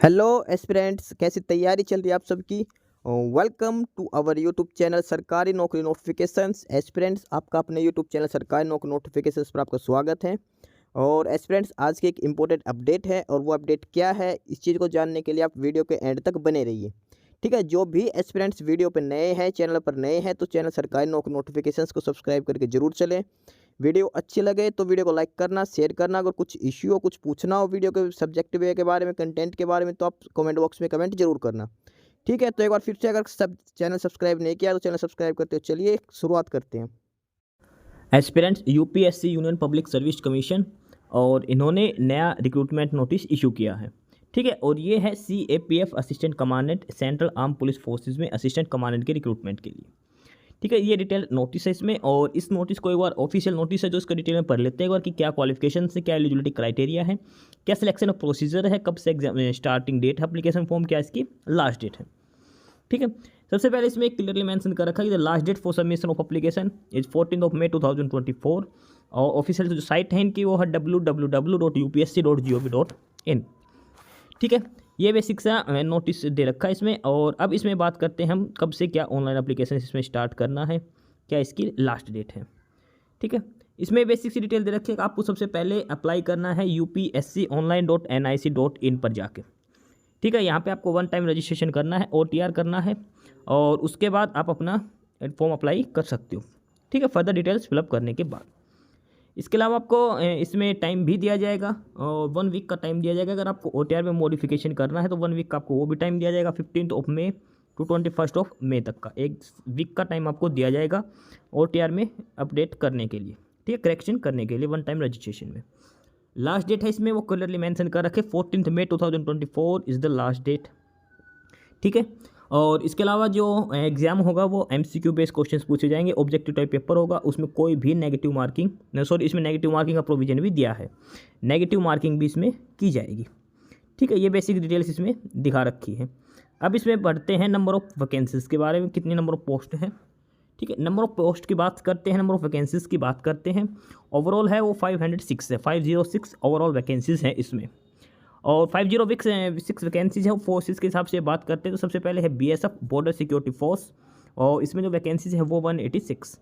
Hello aspirants, कैसी तैयारी चल रही है आप सबकी। Welcome to our YouTube channel सरकारी नौकरी नोटिफिकेशंस। एस्पिरेंट्स, आपका अपने यूट्यूब चैनल सरकारी नौकरी नोटिफिकेशंस पर आपका स्वागत है। और एस्पिरेंट्स, आज की एक इम्पोर्टेंट अपडेट है और वो अपडेट क्या है, इस चीज़ को जानने के लिए आप वीडियो के एंड तक बने रहिए। ठीक है, जो भी एस्पिरेंट्स वीडियो पर नए हैं, चैनल पर नए हैं, तो चैनल सरकारी नौकरी नोटिफिकेशंस को सब्सक्राइब करके जरूर चलें। वीडियो अच्छी लगे तो वीडियो को लाइक करना, शेयर करना। अगर कुछ इश्यू हो, कुछ पूछना हो वीडियो के सब्जेक्ट वे के बारे में, कंटेंट के बारे में, तो आप कमेंट बॉक्स में कमेंट जरूर करना। ठीक है, तो एक बार फिर से, अगर सब चैनल सब्सक्राइब नहीं किया तो चैनल सब्सक्राइब करते हो। चलिए शुरुआत करते हैं। Aspirants UPSC union public service commission और इन्होंने नया रिक्रूटमेंट नोटिस इशू किया है। ठीक है, और ये है CAPF assistant commandant central arm police forces में असिस्टेंट कमांडेंट के रिक्रूटमेंट के लिए। ठीक है, ये डिटेल नोटिस है इसमें, और इस नोटिस को एक बार ऑफिशियल नोटिस है जो इसका डिटेल में पढ़ लेते हैं एक बार कि क्या क्वालिफिकेशन से, क्या एलिजिबिलिटी क्राइटेरिया है, क्या सिलेक्शन ऑफ प्रोसीजर है, कब से एग्जाम स्टार्टिंग डेट है एप्लीकेशन फॉर्म, क्या इसकी लास्ट डेट है। ठीक है, सबसे पहले इसमें क्लियरली मेंशन कर रखा है कि the last date for submission of application is 14 May 2024। और ऑफिशियल जो साइट है इनकी वो है www.upsc.gov.in। ठीक है, ये बेसिक सा नोटिस दे रखा है इसमें। और अब इसमें बात करते हैं हम कब से क्या ऑनलाइन एप्लीकेशन इसमें स्टार्ट करना है, क्या इसकी लास्ट डेट है। ठीक है, इसमें बेसिक सी डिटेल दे रखी है कि आपको सबसे पहले अप्लाई करना है upsconline.nic.in पर जाके। ठीक है, यहाँ पे आपको वन टाइम रजिस्ट्रेशन करना है, OTR करना है, और उसके बाद आप अपना फॉर्म अप्लाई कर सकते हो। ठीक है, फर्दर डिटेल्स फिलअप करने के बाद इसके अलावा आपको इसमें टाइम भी दिया जाएगा, और 1 वीक का टाइम दिया जाएगा। अगर आपको OTR में मॉडिफिकेशन करना है तो 1 वीक का आपको वो भी टाइम दिया जाएगा, 15 May to 21 May तक का 1 वीक का टाइम आपको दिया जाएगा OTR में अपडेट करने के लिए। ठीक है, करेक्शन करने के लिए वन टाइम रजिस्ट्रेशन में। लास्ट डेट है इसमें वो क्लियरली मेंशन कर रखे, 14 May 2024 is the last date. ठीक है, और इसके अलावा जो एग्ज़ाम होगा वो MCQ बेस्ड क्वेश्चंस पूछे जाएंगे, ऑब्जेक्टिव टाइप पेपर होगा, उसमें कोई भी नेगेटिव मार्किंग, सॉरी, इसमें नेगेटिव मार्किंग का प्रोविजन भी दिया है, नेगेटिव मार्किंग भी इसमें की जाएगी। ठीक है, ये बेसिक डिटेल्स इसमें दिखा रखी है। अब इसमें पढ़ते हैं नंबर ऑफ वैकेंसीज़ के बारे में, कितने नंबर ऑफ पोस्ट हैं। ठीक है, नंबर ऑफ पोस्ट की बात करते हैं, नंबर ऑफ वैकेंसीज़ की बात करते हैं। ओवरऑल है वो 506 है, 506 ओवरऑल वैकेंसीज़ हैं इसमें। और 506 वैकेंसीज है वो फोर्सेज के हिसाब से बात करते हैं तो सबसे पहले है BSF बॉर्डर सिक्योरिटी फोर्स, और इसमें जो वैकेंसीज है वो 186।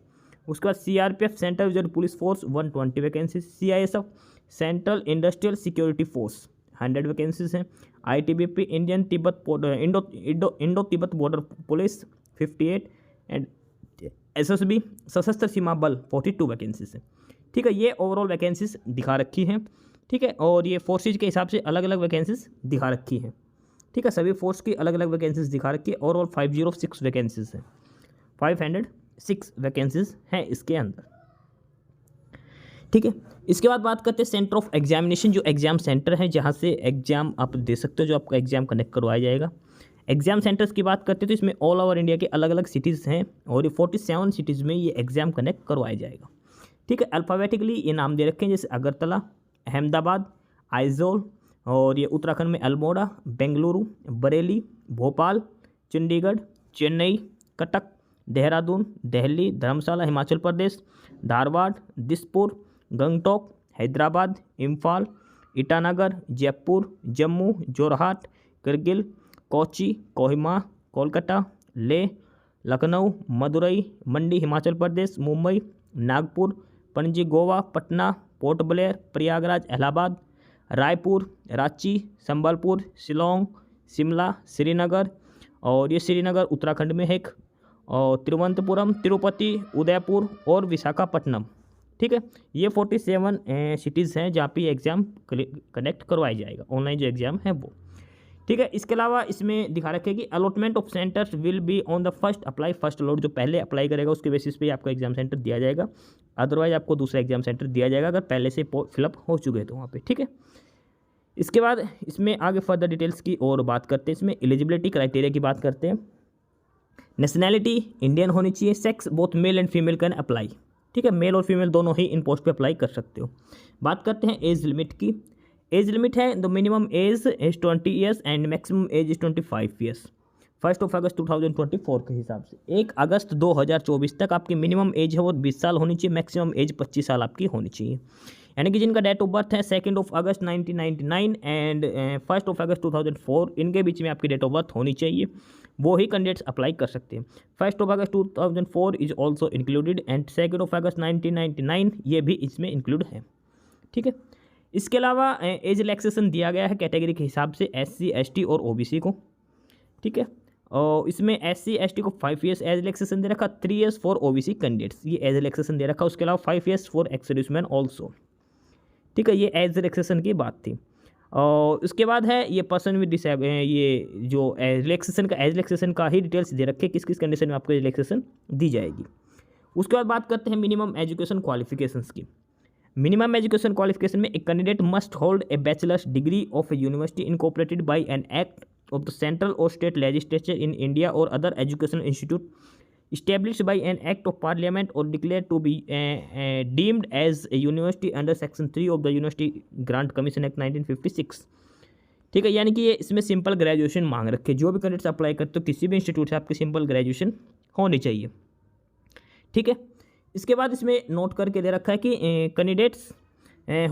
उसके बाद CRPF central reserve police force 120 vacancies, CISF central industrial security force 100 vacancies हैं, ITBP Indian Tibet Indo Tibet border police 58, and SSB सशस्त्र सीमा बल 42 वैकेंसीज हैं। ठीक है, ये ओवरऑल वैकेंसीज दिखा रखी हैं। ठीक है, और ये फोर्सेज के हिसाब से अलग अलग वैकेंसीज दिखा रखी हैं। ठीक है, सभी फोर्स की अलग अलग वैकेंसीज दिखा रखी है। ओवरऑल 506 वैकेंसीज हैं, 506 वैकेंसीज हैं इसके अंदर। ठीक है, इसके बाद बात करते हैं सेंटर ऑफ एग्जामिनेशन, जो एग्जाम सेंटर है जहाँ से एग्जाम आप दे सकते हो, जो आपका एग्जाम कनेक्ट करवाया जाएगा। एग्जाम सेंटर्स की बात करते हैं तो इसमें ऑल ओवर इंडिया के अलग अलग सिटीज़ हैं, और ये 47 सिटीज़ में ये एग्ज़ाम कनेक्ट करवाया जाएगा। ठीक है, अल्फ़ाबेटिकली ये नाम दे रखे हैं, जैसे अगरतला, अहमदाबाद, आइजोल, और ये उत्तराखंड में अल्मोड़ा, बेंगलुरु, बरेली, भोपाल, चंडीगढ़, चेन्नई, कटक, देहरादून, दिल्ली, धर्मशाला हिमाचल प्रदेश, धारवाड़, दिसपुर, गंगटोक, हैदराबाद, इम्फाल, ईटानगर, जयपुर, जम्मू, जोरहाट, करगिल, कोची, कोहिमा, कोलकाता, लेह, लखनऊ, मदुरई, मंडी हिमाचल प्रदेश, मुंबई, नागपुर, पणजी गोवा, पटना, पोर्ट ब्लेयर, प्रयागराज इलाहाबाद, रायपुर, रांची, संबलपुर, शिलोंग, शिमला, श्रीनगर, और ये श्रीनगर उत्तराखंड में है एक, और तिरुवनंतपुरम, तिरुपति, उदयपुर और विशाखापट्टनम। ठीक है, ये 47 सिटीज़ हैं जहाँ पे एग्ज़ाम कनेक्ट करवाया जाएगा, ऑनलाइन जो एग्ज़ाम है वो। ठीक है, इसके अलावा इसमें दिखा रखे कि allotment of centres will be on the first apply first allot, जो पहले अप्लाई करेगा उसके बेसिस पे आपको एग्जाम सेंटर दिया जाएगा, अदरवाइज आपको दूसरा एग्जाम सेंटर दिया जाएगा अगर पहले से फिलअप हो चुके हैं तो वहाँ पे। ठीक है, इसके बाद इसमें आगे फर्दर डिटेल्स की और बात करते हैं। इसमें एलिजिबिलिटी क्राइटेरिया की बात करते हैं। नेशनैलिटी इंडियन होनी चाहिए, sex both male and female can apply. ठीक है, मेल और फीमेल दोनों ही इन पोस्ट पे अप्लाई कर सकते हो। बात करते हैं एज लिमिट की। एज लिमिट है the minimum age is 20 years and maximum age is 25 years. 1 अगस्त 2024 के हिसाब से 1 अगस्त 2024 तक आपकी मिनिमम एज है वो 20 साल होनी चाहिए, मैक्सिमम एज 25 साल आपकी होनी चाहिए। यानी कि जिनका डेट ऑफ बर्थ है 2 अगस्त 1999 एंड 1 अगस्त 2004, इनके बीच में आपकी डेट ऑफ बर्थ होनी चाहिए, वो ही कैंडिडेट्स अप्लाई कर सकते हैं। 1 अगस्त 2004 इज ऑल्सो इंक्लूडेड एंड 2 अगस्त 1999 ये भी इसमें इंक्लूड है। ठीक है, इसके अलावा एज रिलैक्सेशन दिया गया है कैटेगरी के हिसाब से SC ST और OBC को। ठीक है, और इसमें SC ST को 5 ईयर्स एज रिलैक्सेशन दे रखा, 3 ईयर्स फॉर OBC कैंडिडेट्स, ये एज रिलैक्सेशन दे रखा। उसके अलावा 5 years for ex serviceman also. ठीक है, ये एज रिलैक्सेशन की बात थी। और उसके बाद है ये पर्सन विद डिसेबल, ये जो रिलैक्सेशन का एज रिलैक्सेशन का ही डिटेल्स दे रखे, किस किस कंडीशन में आपको रिलैक्सेशन दी जाएगी। उसके बाद बात करते हैं मिनिमम एजुकेशन क्वालिफिकेशंस की। मिनिमम एजुकेशन क्वालिफिकेशन में एक candidate must hold a bachelor's degree of a university incorporated by an act of the central और स्टेट लेजिस्लेचर इन इंडिया और other educational institute established by an act of parliament or declared to be deemed as a university under section 3 of the University Grant Commission Act 1956। ठीक है, यानी कि ये इसमें simple graduation मांग रखे, जो भी कैंडिडेट्स अप्लाई करते हो किसी भी इंस्टीट्यूट से आपकी सिंपल ग्रेजुएशन होनी चाहिए। ठीक है, इसके बाद इसमें नोट करके दे रखा है कि candidates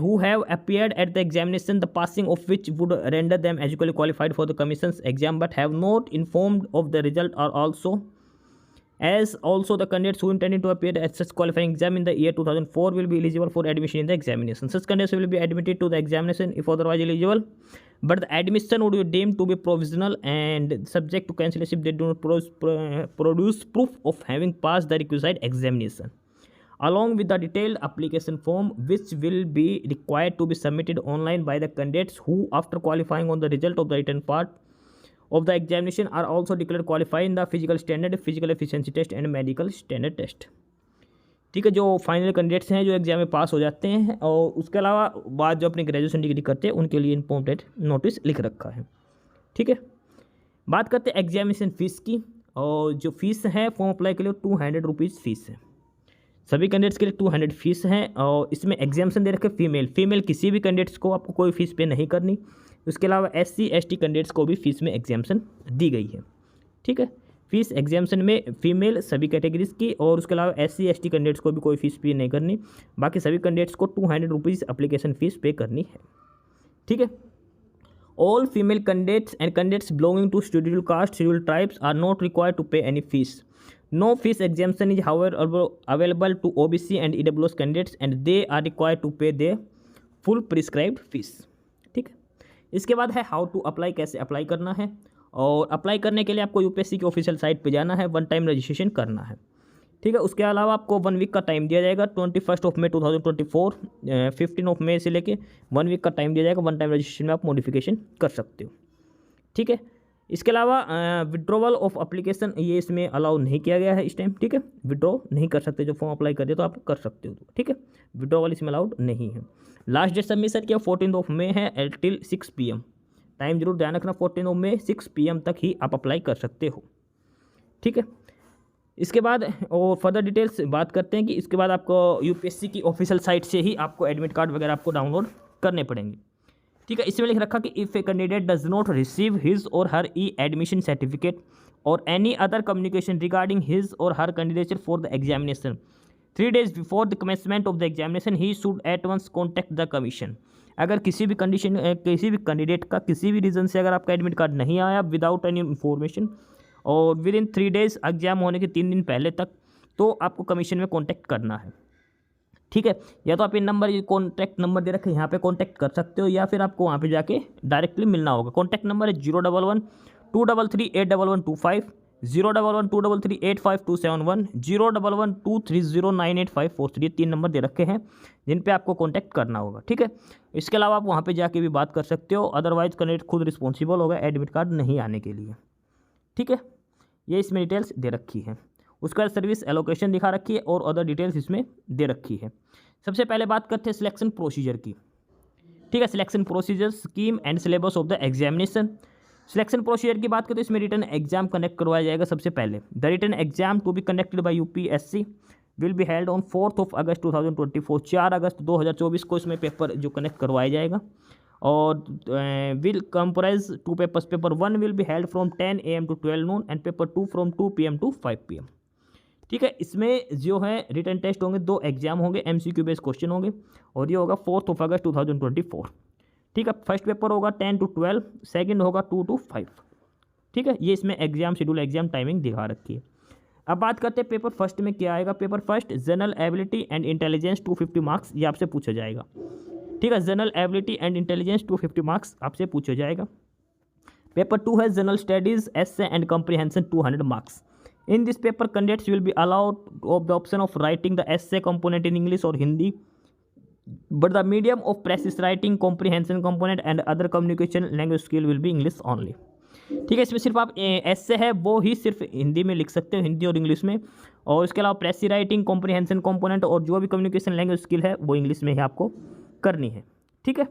who have appeared at the examination the passing of which would render them educationally qualified for the commission's exam but have not informed of the result are also the candidates who intended to appear at such qualifying exam in the year 2004 will be eligible for admission in the examination. Such candidates will be admitted to the examination if otherwise eligible, but the admission would be deemed to be provisional and subject to cancellation if they do not produce proof of having passed the requisite examination, along with the detailed application form which will be required to be submitted online by the candidates who, after qualifying on the result of the written part of the examination, are also declared qualified in the physical standard, physical efficiency test and medical standard test। ठीक है, जो final candidates हैं जो exam में पास हो जाते हैं और उसके अलावा बाद जो अपनी ग्रेजुएशन डिग्री करते हैं उनके लिए इंपॉर्टेंट नोटिस लिख रखा है। ठीक है, बात करते हैं एग्जामिनेशन फ़ीस की, और जो फीस है फॉर्म अप्लाई के लिए 200 रुपीज़ फीस है। सभी कैंडिडेट्स के लिए 200 फीस है, और इसमें एग्जामिनेशन दे रखे फीमेल किसी भी कैंडिडेट्स को आपको कोई फीस पे नहीं करनी। उसके अलावा SC ST कैंडिडेट्स को भी फीस में एग्जामिनेशन दी गई है। ठीक है, फीस एग्जामिनेशन में फीमेल सभी कैटेगरीज की, और उसके अलावा SC ST कैंडिडेट्स को भी कोई फीस पे नहीं करनी। बाकी सभी कैंडिडेट्स को 200 रुपीज़ एप्लीकेशन फ़ीस पे करनी है। ठीक है, all female candidates and candidates belonging to scheduled caste scheduled tribes are not required to pay any fees. No fees exemption is however available to OBC and EWS candidates and they are required to pay their full prescribed fees। ठीक है, इसके बाद है how to apply, कैसे apply करना है। और apply करने के लिए आपको UPSC की ऑफिशियल साइट पे जाना है, 1 टाइम रजिस्ट्रेशन करना है। ठीक है, उसके अलावा आपको 1 वीक का टाइम दिया जाएगा, 21 मई 2024, 15 मई से लेके 1 वीक का टाइम दिया जाएगा। 1 टाइम रजिस्ट्रेशन में आप मॉडिफिकेशन कर सकते हो। ठीक है, इसके अलावा विड्रॉवल ऑफ एप्लीकेशन ये इसमें अलाउ नहीं किया गया है इस टाइम। ठीक है, विड्रॉ नहीं कर सकते, जो फॉर्म अप्लाई कर दिया तो आप कर सकते हो। ठीक है, विड्रॉवल इसमें अलाउड नहीं है। लास्ट डेट सबमिशन किया 14 मई है टिल 6 PM। टाइम जरूर ध्यान रखना, 14 मई 6 PM तक ही आप अप्लाई कर सकते हो। ठीक है, इसके बाद और फर्दर डिटेल्स बात करते हैं कि इसके बाद आपको UPSC की ऑफिशियल साइट से ही आपको एडमिट कार्ड वगैरह आपको डाउनलोड करने पड़ेंगे। ठीक है, इसमें लिख रखा कि if a candidate does not receive his or her admission certificate or any other communication regarding his or her candidature for the examination 3 days before the commencement of the examination he should at once contact the commission. अगर किसी भी candidate का किसी भी reason से अगर आपका admit card नहीं आया विदाउट एनी इन्फॉर्मेशन और विद इन 3 days एग्जाम होने के 3 दिन पहले तक, तो आपको कमीशन में कॉन्टैक्ट करना है। ठीक है, या तो आप ये कॉन्टैक्ट नंबर दे रखे यहाँ पे कॉन्टैक्ट कर सकते हो, या फिर आपको वहाँ पे जाके डायरेक्टली मिलना होगा। कॉन्टैक्ट नंबर है 011-233-81125, 011-233-85271, 011-230-98543। 3 नंबर दे रखे हैं जिन पे आपको कॉन्टैक्ट करना होगा। ठीक है, इसके अलावा आप वहाँ पे जाके भी बात कर सकते हो, अदरवाइज कैंडिडेट खुद रिस्पॉन्सिबल होगा एडमिट कार्ड नहीं आने के लिए। ठीक है, ये इसमें डिटेल्स दे रखी है। उसका सर्विस एलोकेशन दिखा रखी है और अदर डिटेल्स इसमें दे रखी है। सबसे पहले बात करते हैं सिलेक्शन प्रोसीजर की। ठीक है, selection procedure, scheme and syllabus of the examination. Selection procedure की बात करें तो इसमें रिटन एग्जाम कंडक्ट करवाया जाएगा। सबसे पहले the written exam to be conducted by UPSC will be held on 4 अगस्त 2024। 4 अगस्त 2024 को इसमें पेपर जो कनेक्ट करवाया जाएगा, और will comprise 2 papers. Paper 1 will be held from 10 AM to 12 noon and paper 2 from 2 PM to 5 PM। ठीक है, इसमें जो है रिटन टेस्ट होंगे, 2 एग्जाम होंगे, MCQ बेस्ड क्वेश्चन होंगे, और ये होगा 4 अगस्त 2024। ठीक है, फर्स्ट पेपर होगा 10 to 12, सेकंड होगा 2 to 5। ठीक है, ये इसमें एग्जाम शेड्यूल, एग्जाम टाइमिंग दिखा रखी है। अब बात करते हैं पेपर फर्स्ट में क्या आएगा। Paper first general ability and intelligence 250 marks, ये आपसे पूछा जाएगा। ठीक है, general ability and intelligence 250 marks आपसे पूछा जाएगा। पेपर 2 है general studies essay and comprehension 200 marks. In this paper candidates will be allowed of the option of writing the essay component in English or Hindi, but the medium of precis writing comprehension component and other communication language skill will be English only. ठीक है, इसमें सिर्फ आप एसे है वो ही सिर्फ हिंदी में लिख सकते हो, हिंदी और इंग्लिश में, और इसके अलावा प्रेसी राइटिंग कॉम्प्रिहेंशन कंपोनेंट और जो भी कम्युनिकेशन लैंग्वेज स्किल है वो इंग्लिश में ही आपको करनी है। ठीक है,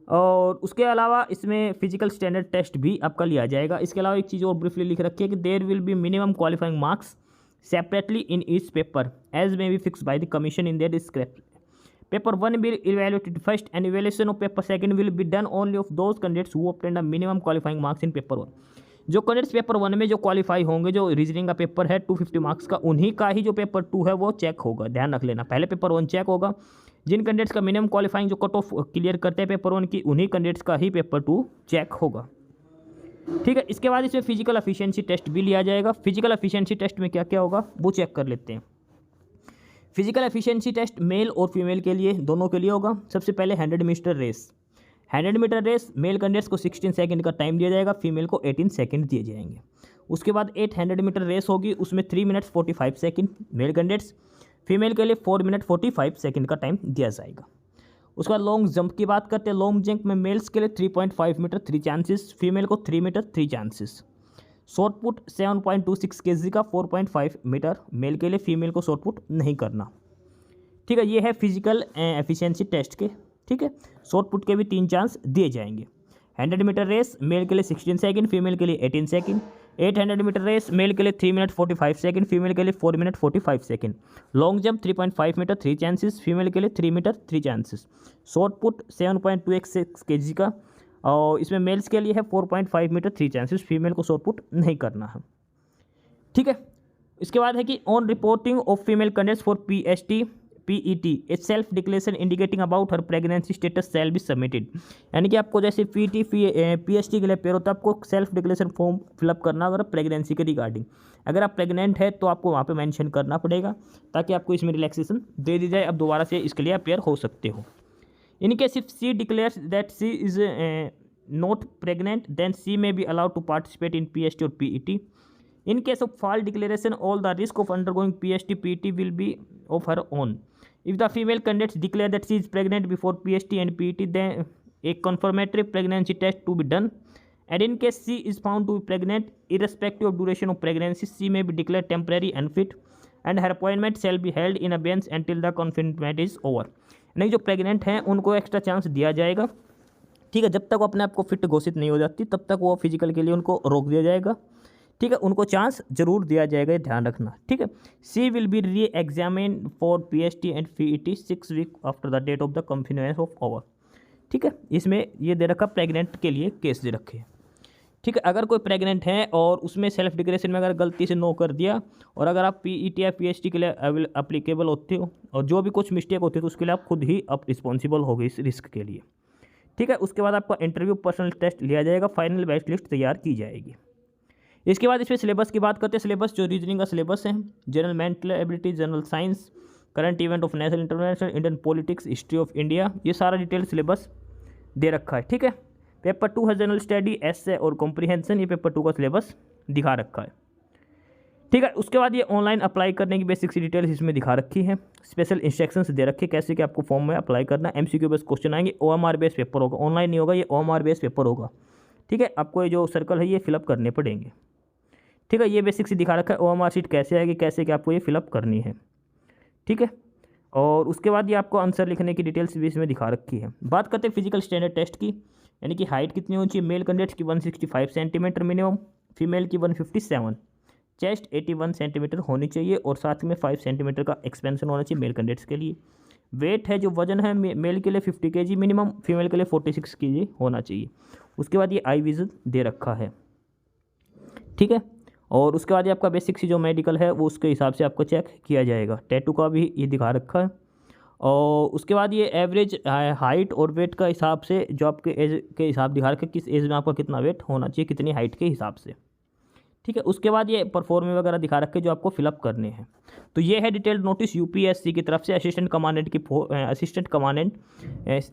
और उसके अलावा इसमें फिजिकल स्टैंडर्ड टेस्ट भी आपका लिया जाएगा। इसके अलावा एक चीज़ और ब्रीफली लिख रखी है कि there will be minimum qualifying marks separately in each paper as may be fixed by the commission in their description. पेपर 1 will be evaluated first and evaluation of paper 2 will be done only of those candidates who obtained a minimum qualifying marks in paper 1। जो candidates paper 1 में जो qualify होंगे, जो reasoning का paper है 250 marks का, उन्हीं का ही जो पेपर 2 है वो चेक होगा। ध्यान रख लेना, पहले पेपर 1 चेक होगा, जिन कैंडिडेट्स का मिनिमम क्वालिफाइंग जो कट ऑफ क्लियर करते हैं पेपर 1 की, उन्हीं कैंडिडेट्स का ही पेपर 2 चेक होगा। ठीक है, इसके बाद इसमें फिजिकल एफिशिएंसी टेस्ट भी लिया जाएगा। फिजिकल एफिशिएंसी टेस्ट में क्या क्या होगा वो चेक कर लेते हैं। फिजिकल एफिशिएंसी टेस्ट मेल और फीमेल के लिए, दोनों के लिए होगा। सबसे पहले 100 metre race. 100 metre race male candidates को 16 सेकंड का टाइम दिया जाएगा, फीमेल को 18 सेकंड दिए जाएंगे। उसके बाद 800 मीटर रेस होगी, उसमें 3 minutes 45 second male candidates, female के लिए 4 मिनट 45 सेकंड का टाइम दिया जाएगा। उसके बाद लॉन्ग जंप की बात करते हैं। लॉन्ग जंप में मेल्स के लिए 3.5 मीटर 3 चांसेस, फीमेल को 3 metre 3 chances. Shot put 7.26 kg का 4.5 मीटर मेल के लिए, फीमेल को शॉर्ट पुट नहीं करना। ठीक है, ये है फिजिकल एफिशिएंसी टेस्ट के। ठीक है, शॉर्ट पुट के भी 3 चांस दिए जाएंगे। 100 मीटर रेस मेल के लिए 16 सेकंड, फीमेल के लिए 18 सेकंड। 800 मीटर रेस मेल के लिए 3 मिनट 45 सेकंड, फीमेल के लिए 4 minute 45 second. Long jump 3.5 metre 3 chances, female के लिए 3 metre 3 chances. Shot put 7.26 kg का, और इसमें मेल्स के लिए है 4.5 मीटर 3 चांसेस, फीमेल को शॉर्ट पुट नहीं करना है। ठीक है, इसके बाद है कि on reporting of female candidates for PET A self declaration indicating about her pregnancy status shall be submitted. यानी कि आपको जैसे PET PST के लिए पेयर होता है, आपको सेल्फ डिक्लेरेशन फॉर्म फिलअप करना अगर प्रेगनेंसी के रिगार्डिंग। अगर आप प्रेग्नेंट है तो आपको वहाँ पे मेंशन करना पड़ेगा, ताकि आपको इसमें रिलैक्सेशन दे दी जाए, अब दोबारा से इसके लिए अपेयर हो सकते हो। In case if she declares that she is not pregnant, then she may be allowed to participate in PST or PET. In case of false declaration, all the risk of undergoing PST, PET will be of her own. If the female candidates declare that she is pregnant before PST and PET, then a confirmatory pregnancy test to be done. And in case she is found to be pregnant, irrespective of duration of pregnancy, she may be declared temporary unfit, and her appointment shall be held in abeyance until the confinement is over. नहीं, जो pregnant हैं उनको extra chance दिया जाएगा। ठीक है, जब तक वो अपने आप को फिट घोषित नहीं हो जाती तब तक वो फिजिकल के लिए उनको रोक दिया जाएगा। ठीक है, उनको चांस जरूर दिया जाएगा, ये ध्यान रखना। ठीक है, she will be re examine for PST and PET 6 week after the date of the confinement of over. ठीक है, इसमें ये दे रखा प्रेग्नेंट के लिए केस दे रखे। ठीक है, अगर कोई प्रेग्नेंट है और उसमें सेल्फ डिक्लेरेशन में अगर गलती से नो कर दिया, और अगर आप PET या PST के लिए अप्लीकेबल होते हो और जो भी कुछ मिस्टेक होती है तो उसके लिए आप खुद ही अब रिस्पॉन्सिबल हो गए इस रिस्क के लिए। ठीक है, उसके बाद आपका इंटरव्यू पर्सनल टेस्ट लिया जाएगा, फाइनल बैच लिस्ट तैयार की जाएगी। इसके बाद इसमें सिलेबस की बात करते हैं। सिलेबस जो रीजनिंग का सिलेबस है, general mental ability, general science, current event of national international, Indian politics, history of India, ये सारा डिटेल सिलेबस दे रखा है। ठीक है, पेपर 2 है जनरल स्टडी, एसे और कॉम्प्रिहेंशन, ये पेपर 2 का सिलेबस दिखा रखा है। ठीक है, उसके बाद ये ऑनलाइन अप्लाई करने की बेसिक सी डिटेल्स इसमें दिखा रखी है। स्पेशल इंस्ट्रक्शंस दे रखे कैसे कि आपको फॉर्म में अप्लाई करना है। MCQ बेस्ड क्वेश्चन आएंगे, OMR बेस्ड पेपर होगा, ऑनलाइन नहीं होगा, ये OMR बेस्ड पेपर होगा। ठीक है, आपको ये जो सर्कल है ये फिलअप करने पड़ेंगे। ठीक है, ये बेसिक सी दिखा रखा है, OMR शीट कैसे आएगी, कैसे कि आपको ये फिलअप करनी है। ठीक है, और उसके बाद ये आपको आंसर लिखने की डिटेल्स भी इसमें दिखा रखी है। बात करते हैं फिजिकल स्टैंडर्ड टेस्ट की, यानी कि हाइट कितनी होनी चाहिए। मेल कैंडिडेट्स की 165 सेंटीमीटर मिनिमम, फीमेल की 157, चेस्ट 81 सेंटीमीटर होनी चाहिए, और साथ में 5 सेंटीमीटर का एक्सपेंशन होना चाहिए मेल कैंडिडेट्स के लिए। वेट है जो वजन है मेल के लिए 50 kg मिनिमम, फीमेल के लिए 46 kg होना चाहिए। उसके बाद ये आई विजन दे रखा है। ठीक है, और उसके बाद ये आपका बेसिक सी जो मेडिकल है वो उसके हिसाब से आपको चेक किया जाएगा। टैटू का भी ये दिखा रखा है। और उसके बाद ये एवरेज हाइट और वेट का हिसाब से जो आपके एज के हिसाब दिखा रखा है, किस एज में आपका कितना वेट होना चाहिए, कितनी हाइट के हिसाब से। ठीक है, उसके बाद ये परफॉर्मे वगैरह दिखा रखे जो आपको फिलअप करने हैं। तो ये है डिटेल्ड नोटिस यूपीएससी की तरफ से असिस्टेंट कमांडेंट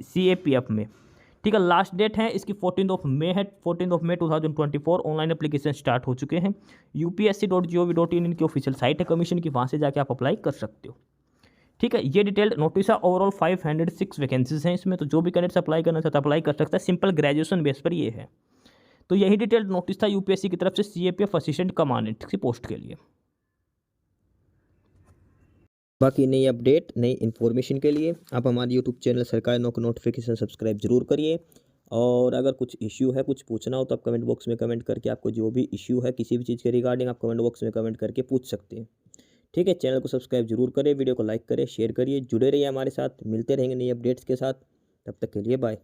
CAPF में। ठीक है, लास्ट डेट है इसकी 14 मई है। 14 मई 2024 ऑनलाइन एप्लीकेशन स्टार्ट हो चुके हैं। upsc.gov.in इनकी ऑफिशियल साइट है कमीशन की, वहाँ से जाके आप अप्लाई कर सकते हो। ठीक है, ये डिटेल्ड नोटिस है। ओवरऑल 506 वैकेंसीज हैं इसमें, तो जो भी कैंडिडेट्स अप्लाई करना चाहता है अप्लाई कर सकता है। सिंपल ग्रेजुएशन बेस पर ये है। तो यही डिटेल्ड नोटिस था यूपीएससी की तरफ से CAPF असिस्टेंट कमांडेंट की पोस्ट के लिए। बाकी नई अपडेट, नई इन्फॉर्मेशन के लिए आप हमारे यूट्यूब चैनल सरकारी नौकरी नोटिफिकेशन सब्सक्राइब जरूर करिए। और अगर कुछ इश्यू है, कुछ पूछना हो तो आप कमेंट बॉक्स में कमेंट करके आपको जो भी इश्यू है किसी भी चीज़ के रिगार्डिंग आप कमेंट बॉक्स में कमेंट करके पूछ सकते हैं। ठीक है, चैनल को सब्सक्राइब जरूर करें, वीडियो को लाइक करें, शेयर करिए, जुड़े रहिए हमारे साथ। मिलते रहेंगे नई अपडेट्स के साथ, तब तक के लिए बाय।